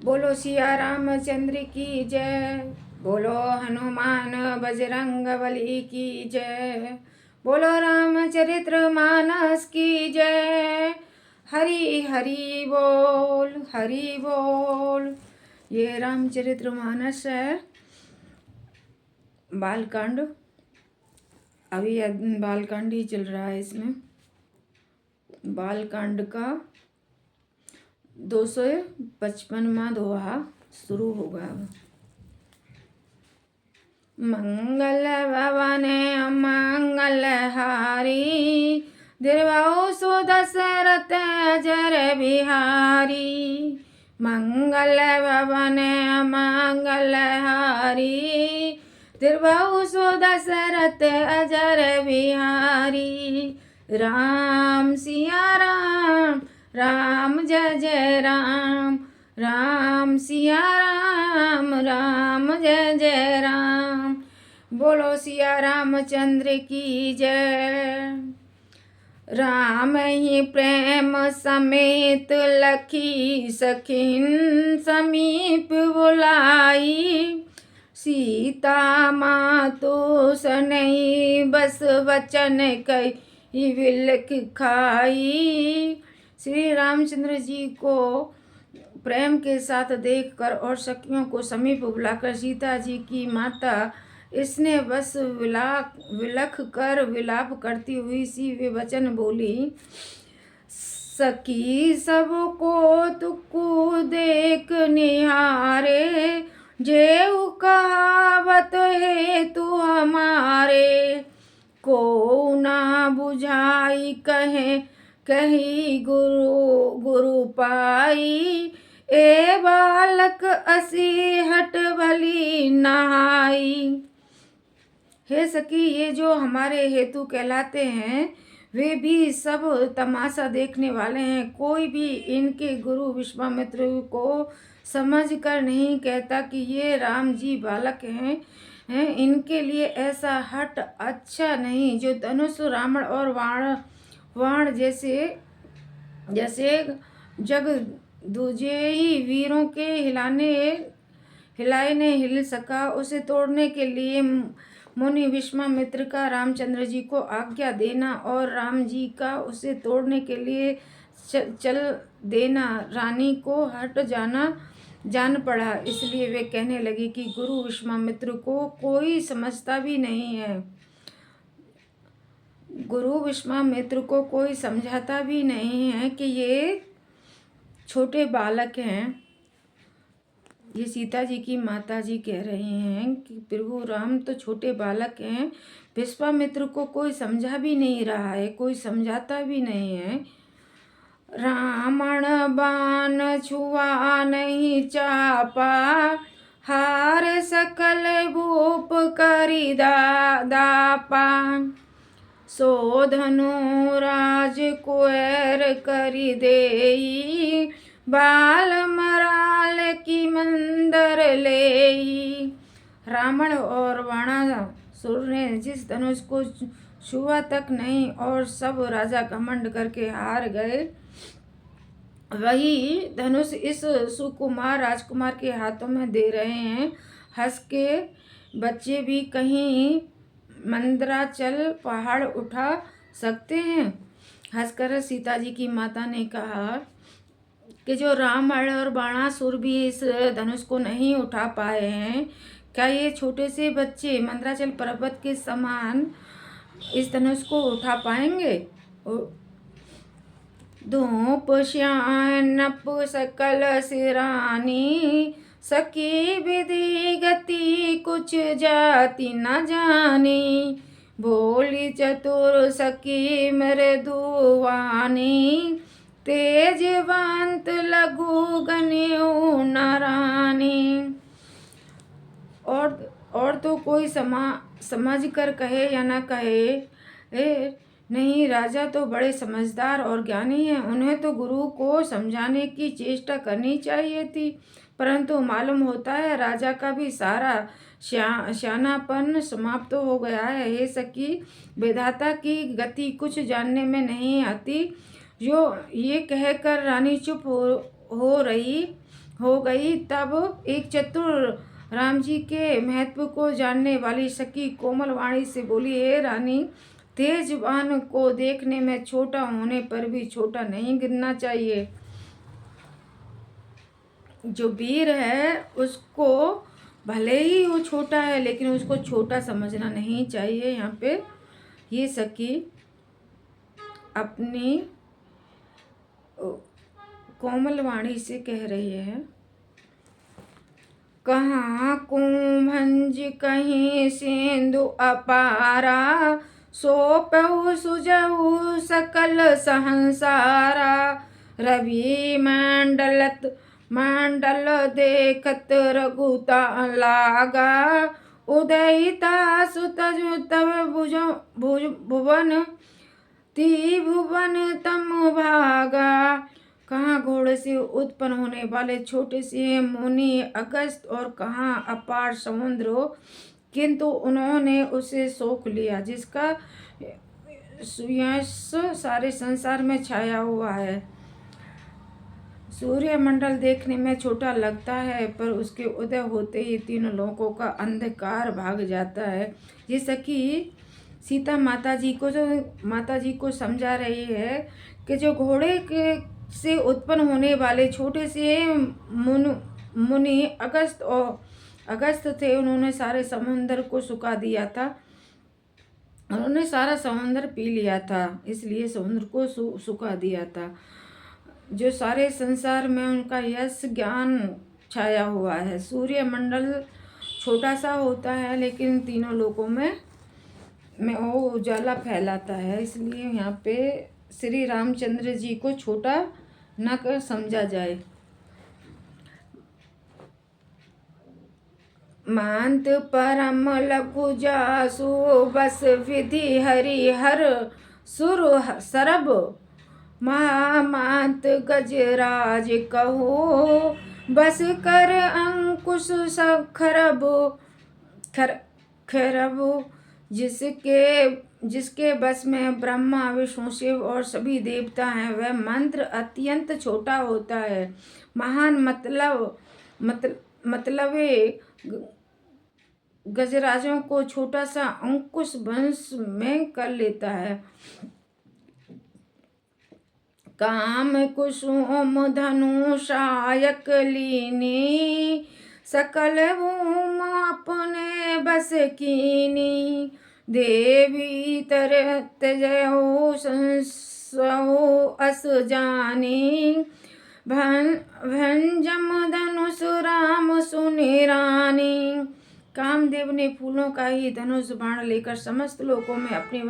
बोलो सिया रामचंद्र की जय। बोलो हनुमान बजरंग बली की जय। बोलो रामचरित्र मानस की जय। हरि हरि बोल, हरि बोल। ये रामचरित्र मानस है, बालकांड। अभी बालकांड ही चल रहा है। इसमें बालकांड का 255वां दोहा शुरू होगा अब। मंगल भवन मंगल हारी, दीर्घायु सु दशरथ अजर बिहारी। मंगल भवन मंगल हारी, दीर्घायु सु दशरथ अजर बिहारी। राम सिया राम, राम जय जय राम। राम सिया राम, राम जय जय राम। बोलो सिया रामचंद्र की जय। राम ही प्रेम समेत लखी सखिन समीप बुलाई। सीता मातु सनई बस वचन कही विलख खाई। श्री रामचंद्र जी को प्रेम के साथ देखकर और सखियों को समीप बुलाकर सीता जी की माता इसने बस विलख कर विलाप करती हुई सी वे वचन बोली। सखी सबको तुकु देख निहारे, जेऊ कहावत है तू हमारे। को ना बुझाई कहे कही गुरु गुरु पाई। ए बालक असी हट भली नहाई। हे सखी, ये जो हमारे हेतु कहलाते हैं वे भी सब तमाशा देखने वाले हैं। कोई भी इनके गुरु विश्वामित्र को समझ कर नहीं कहता कि ये राम जी बालक हैं। इनके लिए ऐसा हट अच्छा नहीं। जो धनुष रावण और वाण जैसे जग दूजे ही वीरों के हिलाए ने हिल सका, उसे तोड़ने के लिए मुनि विश्वामित्र का रामचंद्र जी को आज्ञा देना और राम जी का उसे तोड़ने के लिए चल देना रानी को हट जान पड़ा। इसलिए वे कहने लगी कि गुरु विश्वामित्र को कोई समझता भी नहीं है। गुरु विश्वामित्र को कोई समझाता भी नहीं है कि ये छोटे बालक हैं। ये सीता जी की माता जी कह रही हैं कि प्रभु राम तो छोटे बालक हैं। विश्वामित्र को कोई समझा भी नहीं रहा है, कोई समझाता भी नहीं है। रावण बाण छुआ नहीं चापा, हार सकल भूप करी दापा। सो धनु राज कुएर करी देई, बाल मराल की मंदर लेई। रावण और बाणासुर ने जिस धनुष को छुआ तक नहीं और सब राजा घमंड करके हार गए, वही धनुष इस सुकुमार राजकुमार के हाथों में दे रहे हैं। हंस के बच्चे भी कहीं मंदराचल पहाड़ उठा सकते हैं। हंसकर सीता जी की माता ने कहा कि जो रावण और बाणासुर भी इस धनुष को नहीं उठा पाए हैं, क्या ये छोटे से बच्चे मंदराचल पर्वत के समान इस धनुष को उठा पाएंगे? धूप श्यान नप सकल सिरानी, सकी विधि गति कुछ जाति न जानी। भोली चतुर सकी मृदुवानी, तेजवंत लघु गण्यो नारानी। और तो कोई समझ कर कहे या न कहे, नहीं, राजा तो बड़े समझदार और ज्ञानी हैं। उन्हें तो गुरु को समझाने की चेष्टा करनी चाहिए थी, परंतु मालूम होता है राजा का भी सारा श्यानापन समाप्त हो गया है। हे सखी, विधाता की गति कुछ जानने में नहीं आती। जो ये कहकर रानी चुप हो रही हो गई। तब एक चतुर राम जी के महत्व को जानने वाली सखी कोमल वाणी से बोली, हे रानी, तेजवान को देखने में छोटा होने पर भी छोटा नहीं गिनना चाहिए। जो वीर है उसको भले ही वो छोटा है लेकिन उसको छोटा समझना नहीं चाहिए। यहाँ पे ये सखी अपनी कोमल वाणी से कह रही है, कहाँ कुंभंज कहीं सिंधु अपारा, सोपहु सुजहु सकल सहंसारा। रवि मंडल देखत रघुता लागा, उदयिता सुतजु तब भुवन त्रिभुवन तम भागा। कहाँ घोड़े से उत्पन्न होने वाले छोटे से मुनि अगस्त और कहाँ अपार समुद्र हो, किंतु उन्होंने उसे सोख लिया जिसका यश सारे संसार में छाया हुआ है। सूर्य मंडल देखने में छोटा लगता है पर उसके उदय होते ही तीनों लोकों का अंधकार भाग जाता है। ये सखी सीता माता जी को समझा रही है कि जो घोड़े के से उत्पन्न होने वाले छोटे से मुनि अगस्त थे, उन्होंने सारे समुद्र को सुखा दिया था। उन्होंने सारा समुद्र पी लिया था, इसलिए समुद्र को सुखा दिया था। जो सारे संसार में उनका यश ज्ञान छाया हुआ है। सूर्य मंडल छोटा सा होता है लेकिन तीनों लोकों में वो उजाला फैलाता है, इसलिए यहाँ पे श्री रामचंद्र जी को छोटा न कर समझा जाए। मांत परम लघु जासु बस विधि हरि हर सुर सरब, महामांत गजराज कहो बस कर अंकुश खरब। जिसके बस में ब्रह्मा विष्णु शिव और सभी देवता हैं, वह मंत्र अत्यंत छोटा होता है। महान मतलब गजराजों को छोटा सा अंकुश वंश में कर लेता है। काम कुसुम धनु शायक लीनी, सकल भूम अपने बस कीनी। देवी तरत जयो संसो अस जानी, भंजम धनुष राम सुनि रानी। कामदेव ने फूलों का ही धनुष बाण लेकर समस्त लोकों में अपने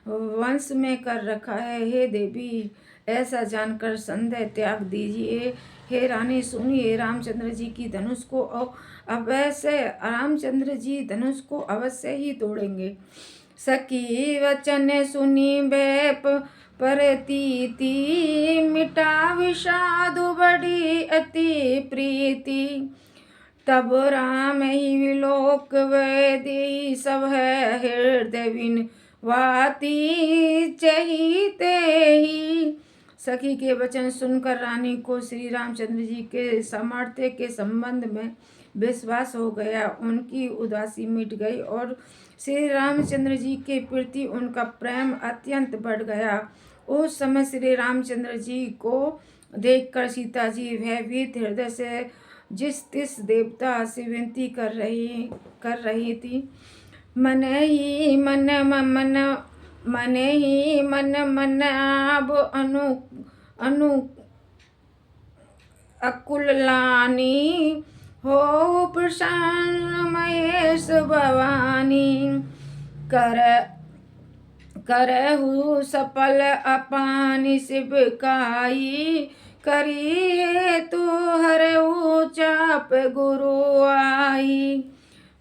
वंश में कर रखा है। हे देवी, ऐसा जानकर संदेह त्याग दीजिए। हे रानी सुनिए, रामचंद्र जी की धनुष को धनुष को अवश्य ही तोड़ेंगे। सखी वचन सुनी बैप परतीति, मिटा विषादु बड़ी अति प्रीति। तब राम ही विलोक वैदेही, सब है हृदय विन वाती चहीते ही। सखी के वचन सुनकर रानी को श्री रामचंद्र जी के सामर्थ्य के संबंध में विश्वास हो गया। उनकी उदासी मिट गई और श्री रामचंद्र जी के प्रति उनका प्रेम अत्यंत बढ़ गया। उस समय श्री रामचंद्र जी को देखकर सीता जी भयभीत हृदय से जिस तिस देवता से विनती कर रही थी, मन ही मन अब अकुलानी, हो प्रसन्न महेश भवानी। करहु सफल अपानी शिवकाई, करी है तो हरऊ चाप गुरु आई।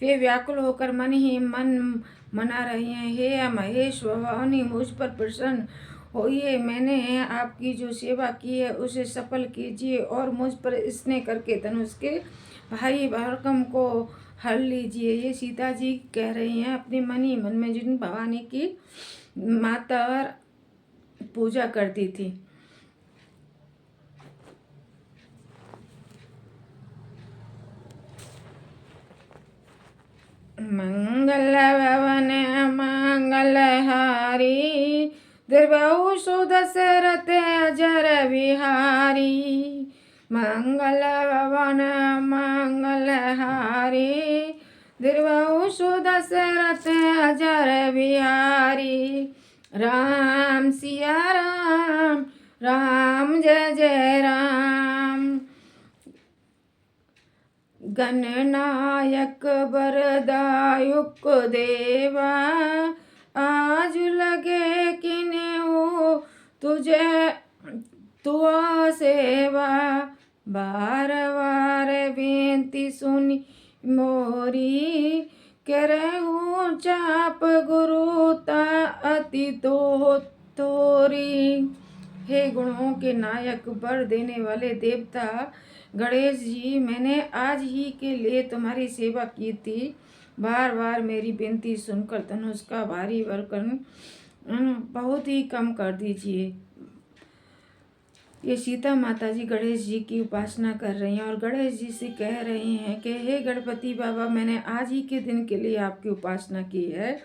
वे व्याकुल होकर मन ही मन मना रही हैं, हे महेश भवानी, मुझ पर प्रसन्न होइए। मैंने आपकी जो सेवा की है उसे सफल कीजिए और मुझ पर स्नेह करके धनुष के भाई भरकम को हर लीजिए। ये सीता जी कह रही हैं अपने मन ही मन में, जिन भवानी की माता पूजा करती थी। मंगल भवन मंगलहारी दीर्घायु दशरथ अजर बिहारी। मंगल भवन मंगलहारी दीर्घायु दशरथ अजर बिहारी। राम सिया राम राम जय जय राम। गणनायक वरदायुक देवा आज लगे किने हो तुझे तुआ सेवा। बार बार बेनती सुनी मोरी करहूँ चाप गुरुता अति तो तोरी। हे गुणों के नायक वर देने वाले देवता गणेश जी, मैंने आज ही के लिए तुम्हारी सेवा की थी। बार बार मेरी विनती सुनकर धनुष का भारी वरकन बहुत ही कम कर दीजिए। ये सीता माता जी गणेश जी की उपासना कर रही हैं और गणेश जी से कह रही हैं कि हे गणपति बाबा, मैंने आज ही के दिन के लिए आपकी उपासना की है।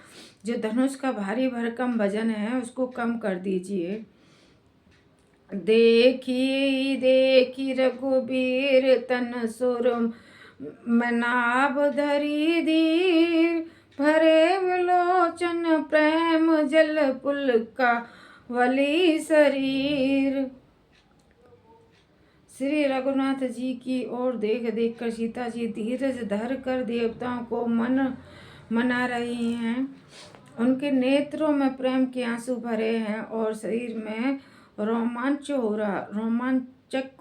जो धनुष का भारी भरकम वजन है उसको कम कर दीजिए। देखी देखी रघुबीर तन सुर मनाभ धरी धीर भरे विलोचन प्रेम जल पुल का वली शरीर। श्री रघुनाथ जी की ओर देख देख कर सीता जी धीरज धर कर देवताओं को मना रही हैं। उनके नेत्रों में प्रेम के आंसू भरे हैं और शरीर में रोमांचक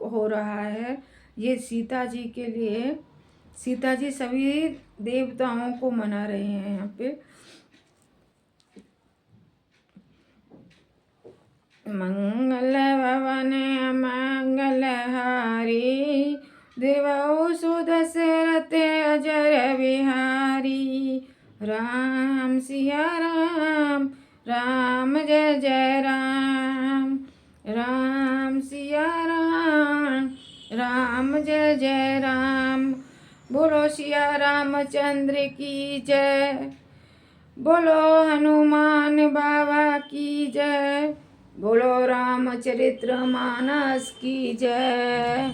हो रहा है। ये सीता जी के लिए, सीता जी सभी देवताओं को मना रहे हैं यहाँ पे। मंगल भवन मंगलहारी दीर्घायु दशरथ अजर बिहारी। राम सिया राम राम जय जय राम। राम सिया राम राम जय जय राम। बोलो सिया रामचंद्र की जय। बोलो हनुमान बाबा की जय। बोलो रामचरित्र मानस की जय।